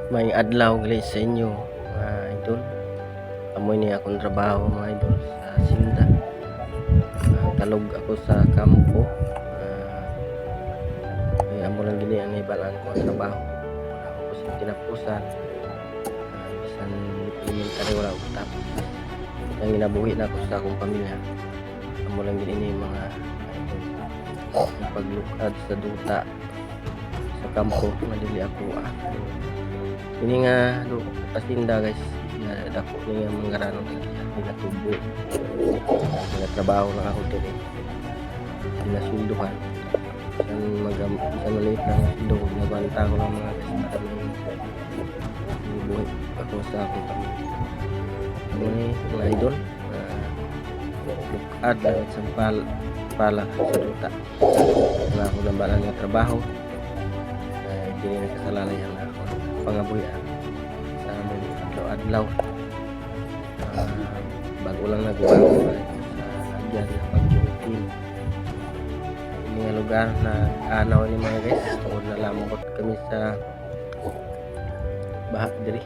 May adlaw gali sa inyo mga idol. Amoy ni akong trabaho mga idol sa Sinda. Kalog ako sa kampo. Ay amo lang gini ang ibalan ko ang trabaho. Wala ako sa tinapusan. Bisan elementary wala ako tapos. Ang ginabuhi na ako sa akong pamilya. Amo lang gini mga idol. Paglukad sa duta sa kampo madili ako ini nga do pasinda guys dako ni nga mangarano nila tubo nila trabaho na ako diri nila sulduhan san san maliit lang sundo nabanta ko lang mga guys para may buhay ako sa akong pamilya ini mga idol lukad sa pala sa duta na ako lambalan nga trabaho dili na kasalalayan na ako pangabuyan sa among adlaw-adlaw bago lang nagbago sa agyan na pag-routine ini nga lugar na anaw ni mga guys tungod na lamot kami sa bahag diri